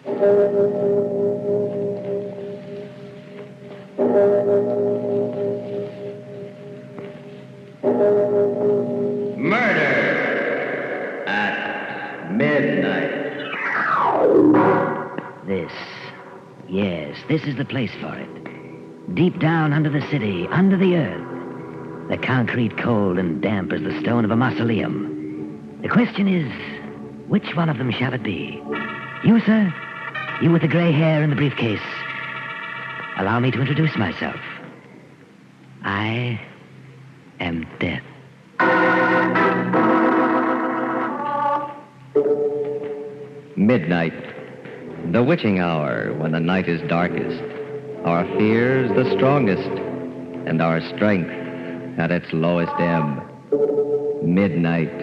Murder at midnight. This is the place for it. Deep down under the city, under the earth. The concrete cold and damp as the stone of a mausoleum. The question is, which one of them shall it be? You, sir? You with the gray hair and the briefcase. Allow me to introduce myself. I am Death. Midnight. The witching hour when the night is darkest. Our fears the strongest. And our strength at its lowest ebb. Midnight.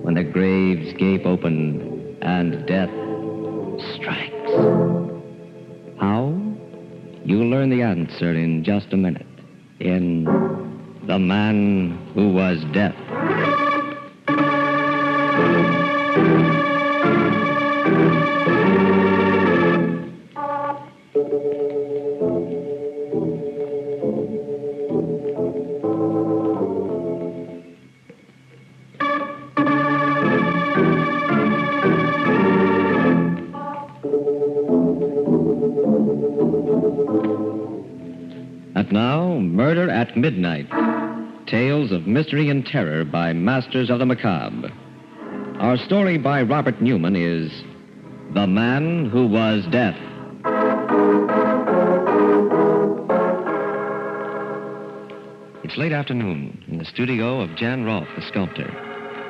When the graves gape open and death strikes. How? You'll learn the answer in just a minute. In The Man Who Was Death. And now, Murder at Midnight. Tales of mystery and terror by Masters of the Macabre. Our story by Robert Newman is The Man Who Was Death. It's late afternoon in the studio of Jan Rolfe, the sculptor.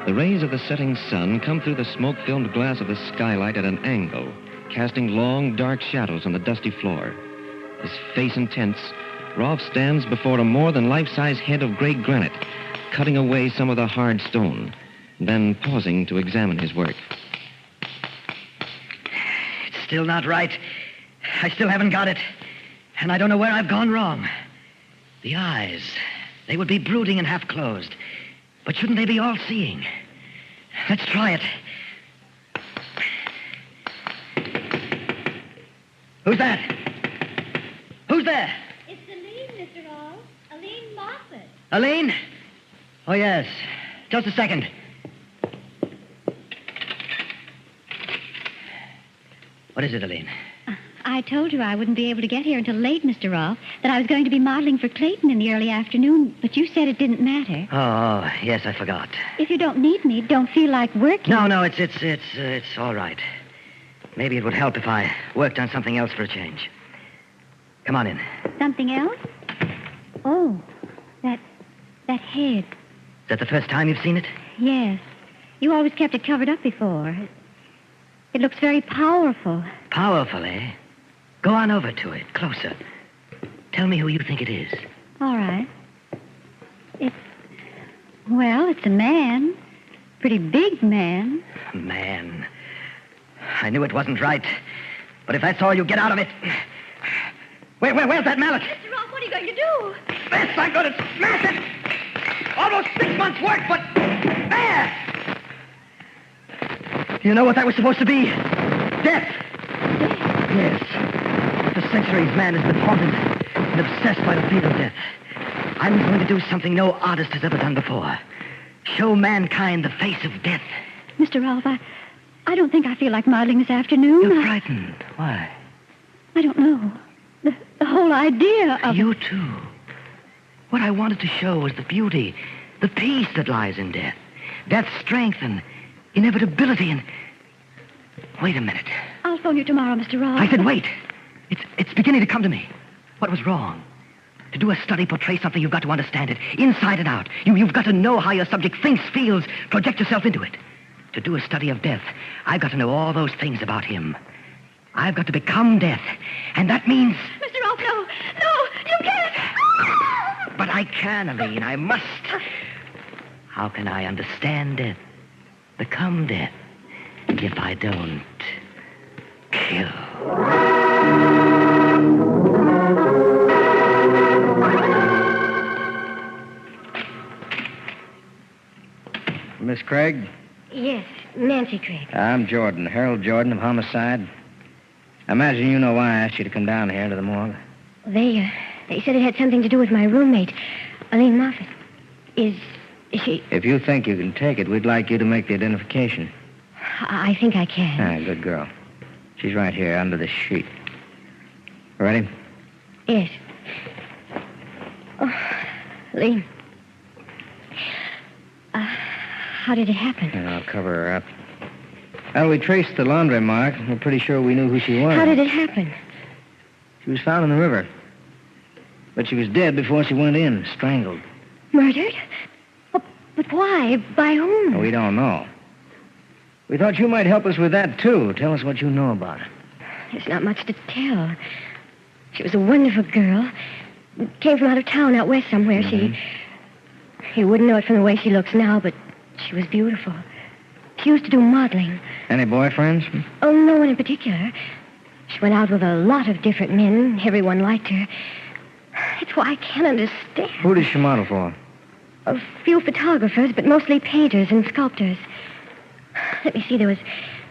The rays of the setting sun come through the smoke-filmed glass of the skylight at an angle, casting long, dark shadows on the dusty floor. His face intense, Rolfe stands before a more than life-size head of gray granite, cutting away some of the hard stone, then pausing to examine his work. It's still not right. I still haven't got it. And I don't know where I've gone wrong. The eyes, they would be brooding and half-closed. But shouldn't they be all-seeing? Let's try it. Who's that? Who's there? It's Aline, Mr. Rolfe. Aline Moffat. Aline? Oh, yes. Just a second. What is it, Aline? I told you I wouldn't be able to get here until late, Mr. Rolfe, that I was going to be modeling for Clayton in the early afternoon, but you said it didn't matter. Oh, yes, I forgot. If you don't need me, don't feel like working. No, it's all right. Maybe it would help if I worked on something else for a change. Come on in. Something else? Oh, that head. Is that the first time you've seen it? Yes. You always kept it covered up before. It looks very powerful. Powerful, eh? Go on over to it, closer. Tell me who you think it is. All right. It's a man. Pretty big man. Man. I knew it wasn't right. But if that's all you get out of it... Where's that mallet? Mr. Rolfe, what are you going to do? This, I'm going to smash it! Almost 6 months' work, but... There! You know what that was supposed to be? Death! Yes. For centuries, man has been haunted and obsessed by the fate of death. I'm going to do something no artist has ever done before. Show mankind the face of death. Mr. Rolfe, I don't think I feel like modeling this afternoon. You're frightened. Why? I don't know. The whole idea of... You too. What I wanted to show was the beauty, the peace that lies in death. Death's strength and inevitability and... Wait a minute. I'll phone you tomorrow, Mr. Rolfe. I said wait. It's beginning to come to me. What was wrong? To do a study, portray something, you've got to understand it, inside and out. You've got to know how your subject thinks, feels, project yourself into it. To do a study of death, I've got to know all those things about him. I've got to become death. And that means... Mr. Rolfe, no, you can't. But I can, Aline, I must. How can I understand death, become death, if I don't kill? Miss Craig? Yes, Nancy Craig. I'm Jordan, Harold Jordan of Homicide. I imagine you know why I asked you to come down here to the morgue. They said it had something to do with my roommate, Aline Moffat. Is she... If you think you can take it, we'd like you to make the identification. I think I can. Ah, good girl. She's right here under the sheet. Ready? Yes. Oh, Aline. How did it happen? And I'll cover her up. Well, we traced the laundry mark. We're pretty sure we knew who she was. How did it happen? She was found in the river. But she was dead before she went in, strangled. Murdered? Oh, but why? By whom? We don't know. We thought you might help us with that, too. Tell us what you know about her. There's not much to tell. She was a wonderful girl. Came from out of town, out west somewhere. You wouldn't know it from the way she looks now, but she was beautiful. She used to do modeling. Any boyfriends? Oh, no one in particular. She went out with a lot of different men. Everyone liked her. It's why I can't understand. Who does she model for? A few photographers, but mostly painters and sculptors. Let me see, there was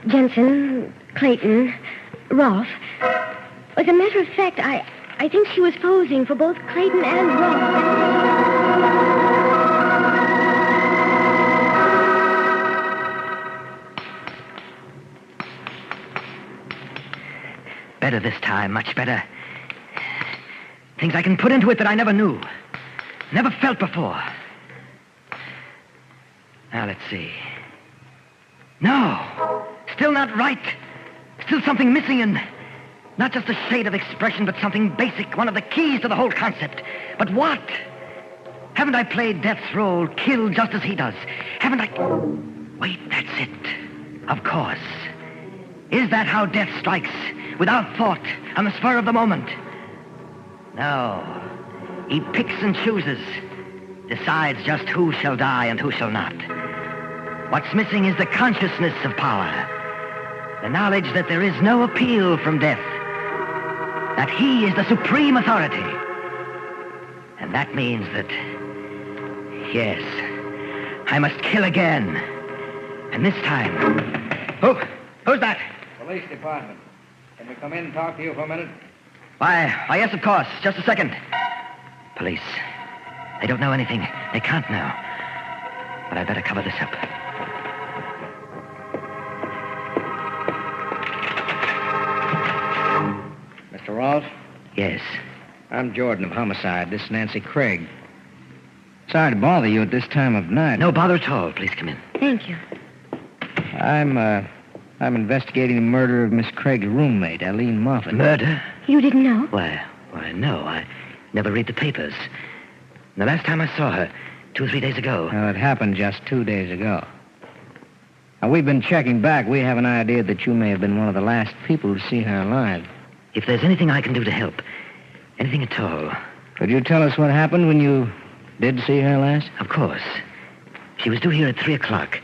Jensen, Clayton, Rolfe. As a matter of fact, I think she was posing for both Clayton and Rolfe. Better this time, much better. Things I can put into it that I never knew. Never felt before. Now, let's see. No! Still not right. Still something missing, and not just a shade of expression, but something basic, one of the keys to the whole concept. But what? Haven't I played Death's role, killed just as he does? Haven't I... Wait, that's it. Of course. Is that how death strikes? Without thought, on the spur of the moment? No. He picks and chooses. Decides just who shall die and who shall not. What's missing is the consciousness of power. The knowledge that there is no appeal from death. That he is the supreme authority. And that means that... Yes, I must kill again. And this time... Who's that? Police department. Can we come in and talk to you for a minute? Why, yes, of course. Just a second. Police. They don't know anything. They can't know. But I'd better cover this up. Mr. Rolfe? Yes. I'm Jordan of Homicide. This is Nancy Craig. Sorry to bother you at this time of night. No bother at all. Please come in. Thank you. I'm investigating the murder of Miss Craig's roommate, Aline Moffat. Murder? You didn't know? Why, no. I never read the papers. The last time I saw her, 2 or 3 days ago. Well, it happened just 2 days ago. Now, we've been checking back. We have an idea that you may have been one of the last people to see her alive. If there's anything I can do to help, anything at all. Could you tell us what happened when you did see her last? Of course. She was due here at 3 o'clock,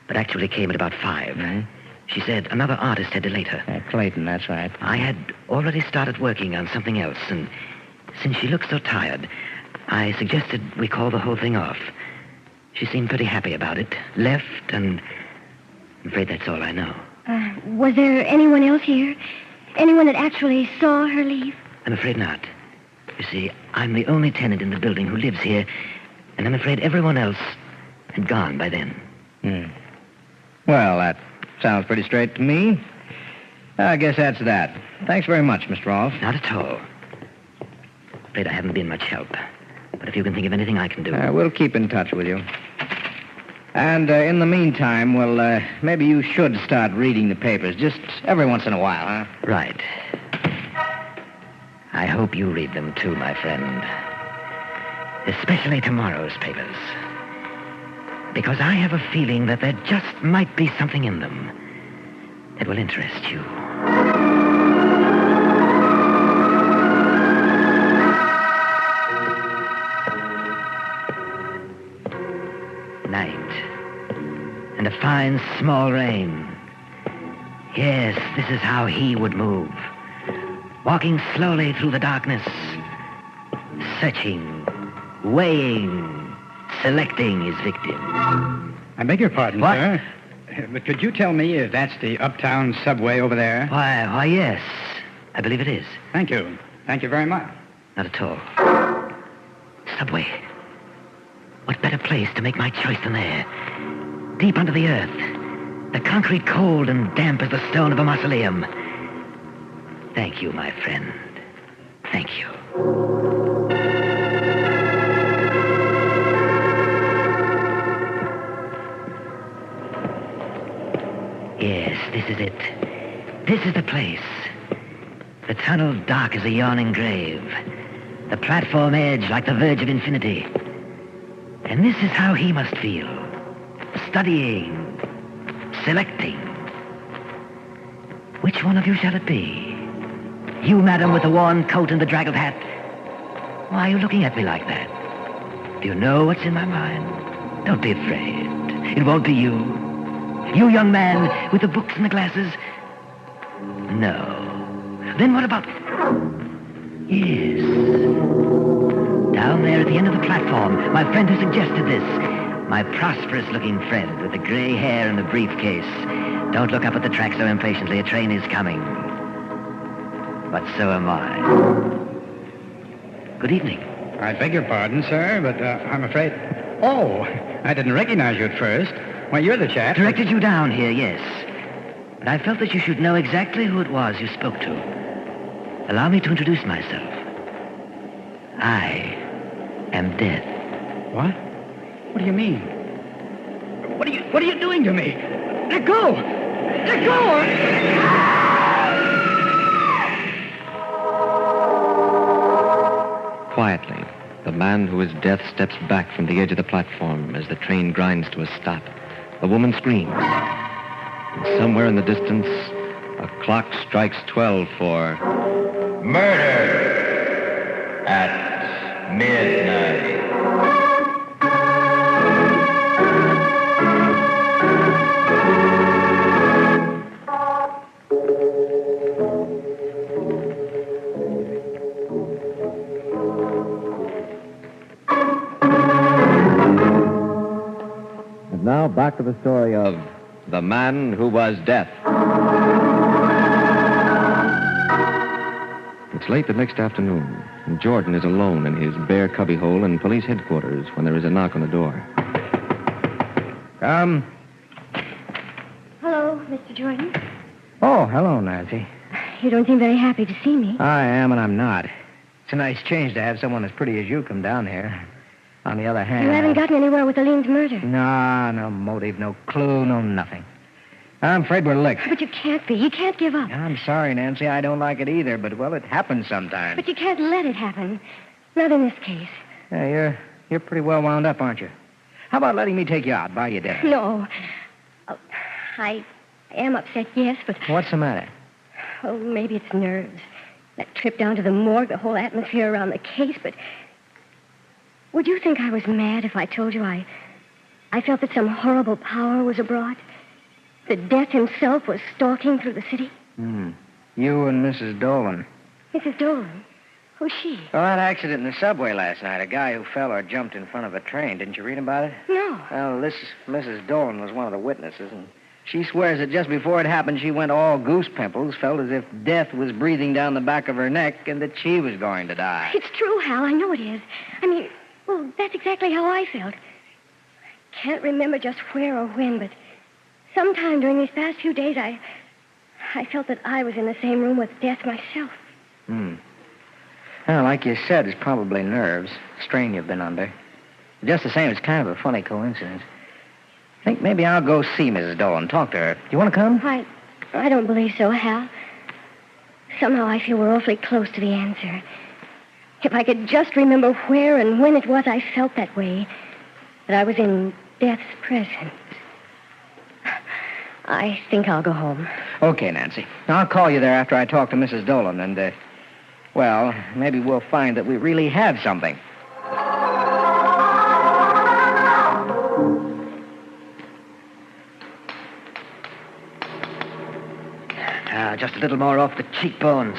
but actually came at about 5. Mm-hmm. She said another artist had delayed her. Clayton, that's right. I had already started working on something else, and since she looked so tired, I suggested we call the whole thing off. She seemed pretty happy about it. Left, and I'm afraid that's all I know. Was there anyone else here? Anyone that actually saw her leave? I'm afraid not. You see, I'm the only tenant in the building who lives here, and I'm afraid everyone else had gone by then. Well, that sounds pretty straight to me. I guess that's that. Thanks very much, Mr. Rolfe. Not at all. Afraid I haven't been much help. But if you can think of anything I can do... We'll keep in touch with you. And in the meantime, well, maybe you should start reading the papers, just every once in a while, huh? Right. I hope you read them too, my friend. Especially tomorrow's papers. Because I have a feeling that there just might be something in them that will interest you. Night. And a fine small rain. Yes, this is how he would move. Walking slowly through the darkness. Searching. Weighing. Selecting his victim. I beg your pardon, What? sir. But could you tell me if that's the uptown subway over there? Why, yes. I believe it is. Thank you. Thank you very much. Not at all. Subway. What better place to make my choice than there? Deep under the earth. The concrete cold and damp as the stone of a mausoleum. Thank you, my friend. Thank you. Yes, this is it. This is the place. The tunnel dark as a yawning grave. The platform edge like the verge of infinity. And this is how he must feel. Studying. Selecting. Which one of you shall it be? You, madam, with the worn coat and the draggled hat. Why are you looking at me like that? Do you know what's in my mind? Don't be afraid. It won't be you. You, young man, with the books and the glasses? No. Then what about... Yes. Down there at the end of the platform, my friend who suggested this. My prosperous-looking friend with the gray hair and the briefcase. Don't look up at the track so impatiently. A train is coming. But so am I. Good evening. I beg your pardon, sir, but I'm afraid... Oh, I didn't recognize you at first. Why, you're the chap... Directed you down here, yes. But I felt that you should know exactly who it was you spoke to. Allow me to introduce myself. I am Death. What? What do you mean? What are you doing to me? Let go! Let go! Quietly, the man who is Death steps back from the edge of the platform as the train grinds to a stop. The woman screams. And somewhere in the distance, a clock strikes 12 for... Murder at midnight. And now back to the story of The Man Who Was Death. It's late the next afternoon, and Jordan is alone in his bare cubbyhole in police headquarters when there is a knock on the door. Come. Hello, Mr. Jordan. Oh, hello, Nancy. You don't seem very happy to see me. I am and I'm not. It's a nice change to have someone as pretty as you come down here. On the other hand... You haven't gotten anywhere with Aline's murder. No motive, no clue, no nothing. I'm afraid we're licked. But you can't be. You can't give up. I'm sorry, Nancy. I don't like it either, but, well, it happens sometimes. But you can't let it happen. Not in this case. Yeah, you're pretty well wound up, aren't you? How about letting me take you out, buy you dinner? No. Oh, I am upset, yes, but... What's the matter? Oh, maybe it's nerves. That trip down to the morgue, the whole atmosphere around the case, but... Would you think I was mad if I told you I felt that some horrible power was abroad? That Death himself was stalking through the city? You and Mrs. Dolan. Mrs. Dolan? Who's she? Well, that accident in the subway last night, a guy who fell or jumped in front of a train. Didn't you read about it? No. Well, this Mrs. Dolan was one of the witnesses, and she swears that just before it happened, she went all goose pimples, felt as if Death was breathing down the back of her neck, and that she was going to die. It's true, Hal. I know it is. I mean, well, that's exactly how I felt. I can't remember just where or when, but sometime during these past few days, I felt that I was in the same room with Death myself. Well, like you said, it's probably nerves. Strain you've been under. Just the same, it's kind of a funny coincidence. I think maybe I'll go see Mrs. Dolan, talk to her. You want to come? I don't believe so, Hal. Somehow I feel we're awfully close to the answer. If I could just remember where and when it was I felt that way, that I was in Death's presence. I think I'll go home. Okay, Nancy. I'll call you there after I talk to Mrs. Dolan, and, well, maybe we'll find that we really have something. Just a little more off the cheekbones.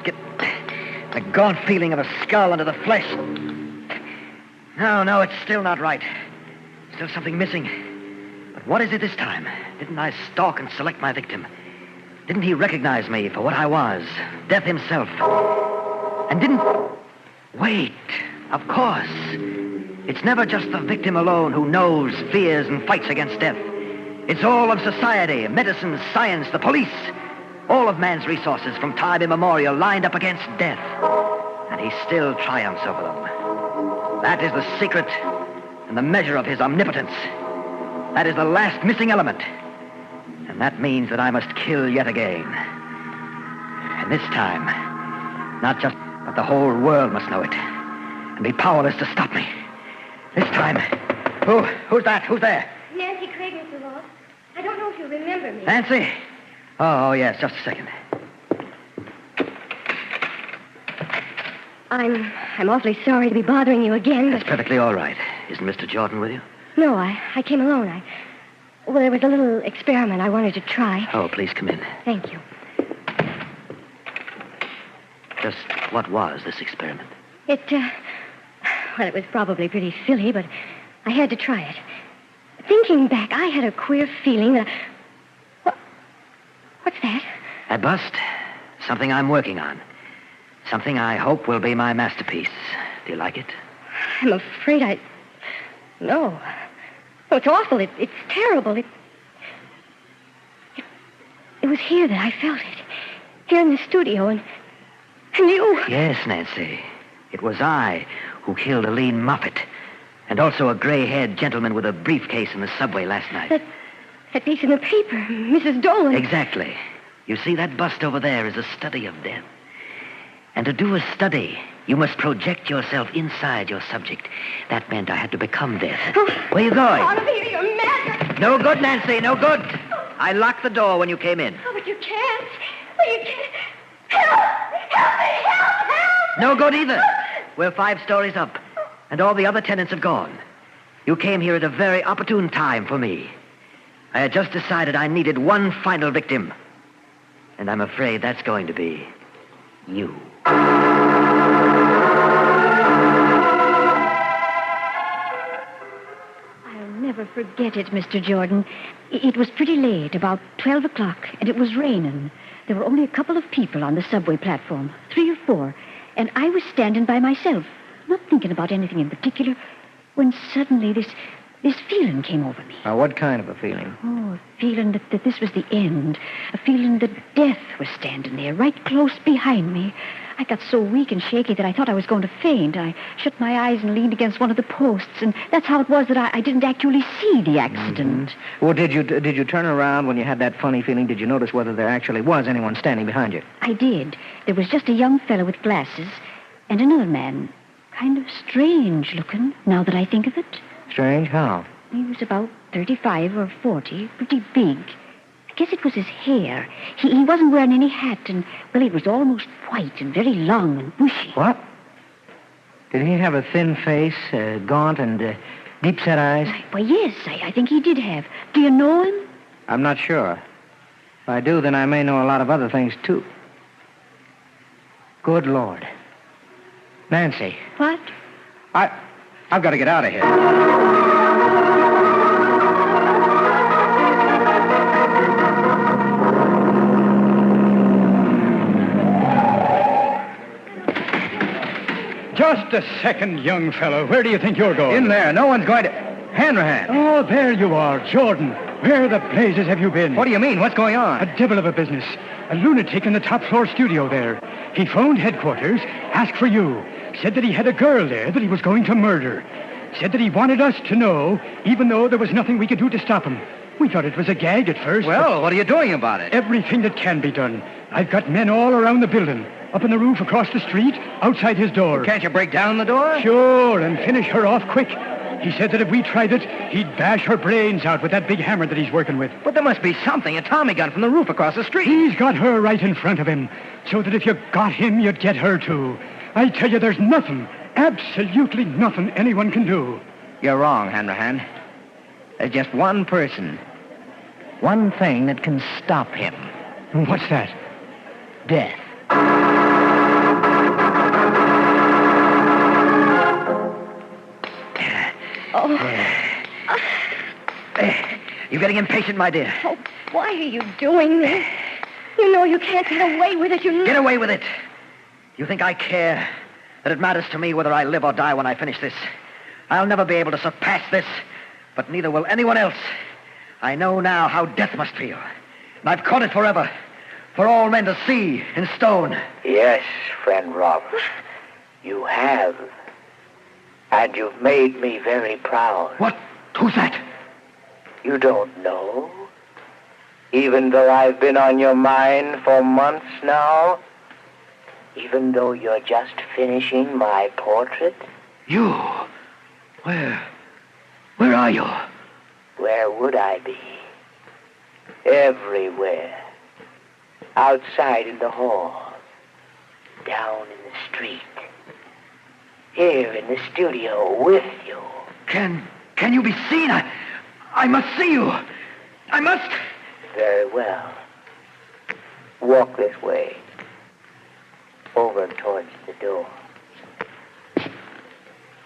Get the gaunt feeling of a skull under the flesh. No, it's still not right. Still something missing. But what is it this time? Didn't I stalk and select my victim? Didn't he recognize me for what I was? Death himself. And didn't... Wait, of course. It's never just the victim alone who knows, fears, and fights against death. It's all of society, medicine, science, the police. All of man's resources from time immemorial lined up against death. And he still triumphs over them. That is the secret and the measure of his omnipotence. That is the last missing element. And that means that I must kill yet again. And this time, not just, but the whole world must know it. And be powerless to stop me. This time, who's that? Who's there? Nancy Craig, Mr. Ross. I don't know if you remember me. Nancy? Oh, yes, just a second. I'm awfully sorry to be bothering you again, That's but... perfectly all right. Isn't Mr. Jordan with you? No, I came alone. Well, there was a little experiment I wanted to try. Oh, please come in. Thank you. Just what was this experiment? Well, it was probably pretty silly, but I had to try it. Thinking back, I had a queer feeling that... What's that? That bust? Something I'm working on. Something I hope will be my masterpiece. Do you like it? I'm afraid No. Oh, it's awful. It's terrible. It was here that I felt it. Here in the studio, and you... Yes, Nancy. It was I who killed Aline Moffat, and also a gray-haired gentleman with a briefcase in the subway last night. That piece in the paper, Mrs. Dolan. Exactly. You see, that bust over there is a study of death. And to do a study, you must project yourself inside your subject. That meant I had to become death. Where are you going? Out of here, you're mad. No good, Nancy, no good. I locked the door when you came in. Oh, but you can't. Oh, you can't. Help me, help. No good either. We're 5 stories up, and all the other tenants have gone. You came here at a very opportune time for me. I had just decided I needed one final victim. And I'm afraid that's going to be you. I'll never forget it, Mr. Jordan. It was pretty late, about 12 o'clock, and it was raining. There were only a couple of people on the subway platform, 3 or 4, and I was standing by myself, not thinking about anything in particular, when suddenly this feeling came over me. What kind of a feeling? Oh, a feeling that this was the end. A feeling that death was standing there, right close behind me. I got so weak and shaky that I thought I was going to faint. I shut my eyes and leaned against one of the posts, and that's how it was that I didn't actually see the accident. Well, did you turn around when you had that funny feeling? Did you notice whether there actually was anyone standing behind you? I did. There was just a young fellow with glasses and another man, kind of strange looking, now that I think of it. Strange? How? He was about 35 or 40, pretty big. I guess it was his hair. He wasn't wearing any hat, and, well, it was almost white and very long and bushy. What? Did he have a thin face, gaunt, and deep-set eyes? Why, yes, I think he did have. Do you know him? I'm not sure. If I do, then I may know a lot of other things, too. Good Lord. Nancy. What? I've got to get out of here. Just a second, young fellow. Where do you think you're going? In there. No one's going to... Hanrahan. Oh, there you are, Jordan. Where the blazes have you been? What do you mean? What's going on? A devil of a business. A lunatic in the top floor studio there. He phoned headquarters, asked for you. Said that he had a girl there that he was going to murder. Said that he wanted us to know, even though there was nothing we could do to stop him. We thought it was a gag at first. Well, what are you doing about it? Everything that can be done. I've got men all around the building. Up on the roof across the street, outside his door. Can't you break down the door? Sure, and finish her off quick. He said that if we tried it, he'd bash her brains out with that big hammer that he's working with. But there must be something. A Tommy gun from the roof across the street. He's got her right in front of him, so that if you got him, you'd get her too. I tell you, there's nothing, absolutely nothing anyone can do. You're wrong, Hanrahan. There's just one person. One thing that can stop him. What's that? Death. You're getting impatient, my dear. Oh, why are you doing this? you can't get away with it. Get away with it. You think I care? That it matters to me whether I live or die when I finish this? I'll never be able to surpass this, but neither will anyone else. I know now how death must feel. And I've caught it forever. For all men to see in stone. Yes, friend Robert. You have. And you've made me very proud. What? Who's that? You don't know? Even though I've been on your mind for months now? Even though you're just finishing my portrait? You? Where are you? Where would I be? Everywhere. Outside in the hall. Down in the street. Here in the studio with you. Can you be seen? I must see you. I must. Very well. Walk this way. Over towards the door.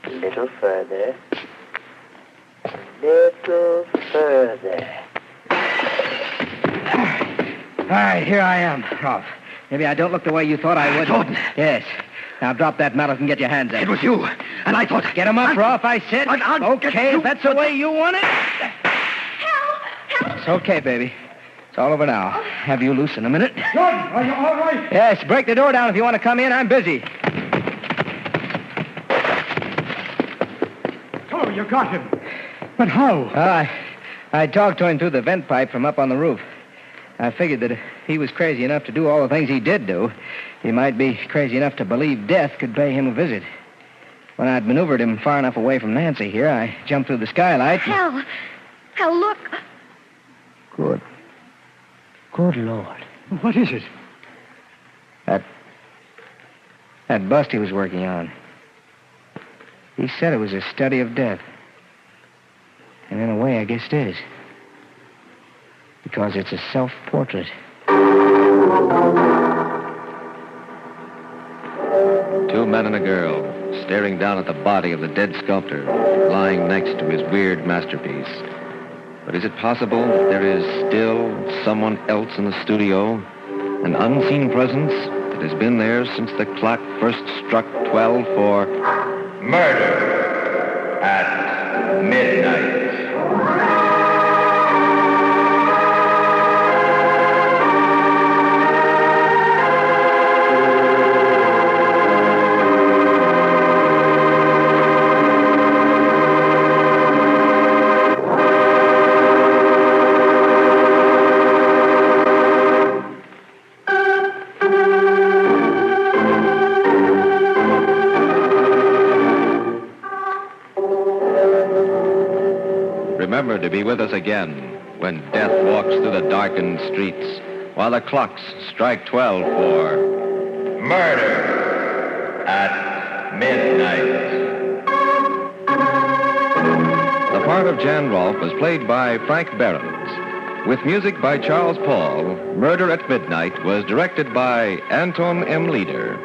A little further. A little further. All right, here I am, Rolf. Maybe I don't look the way you thought I would. Jordan. Yes. Now drop that mallet and get your hands up. It was you. And I thought... Get him up, Rolf, I said. I'll okay, get you. if that's the way you want it. Help! It's okay, baby. It's all over now. Have you loose in a minute? Jordan, are you all right? Yes, break the door down if you want to come in. I'm busy. Oh, you got him. But how? I talked to him through the vent pipe from up on the roof. I figured that if he was crazy enough to do all the things he did do, he might be crazy enough to believe death could pay him a visit. When I'd maneuvered him far enough away from Nancy here, I jumped through the skylight. Hal, look. Good Lord. What is it? That bust he was working on. He said it was a study of death. And in a way, I guess it is. Because it's a self-portrait. Two men and a girl staring down at the body of the dead sculptor lying next to his weird masterpiece. But is it possible that there is still someone else in the studio? An unseen presence that has been there since the clock first struck 12 for murder at midnight. Remember to be with us again when death walks through the darkened streets while the clocks strike 12 for murder at midnight. The part of Jan Rolfe was played by Frank Behrens. With music by Charles Paul, Murder at Midnight was directed by Anton M. Leader.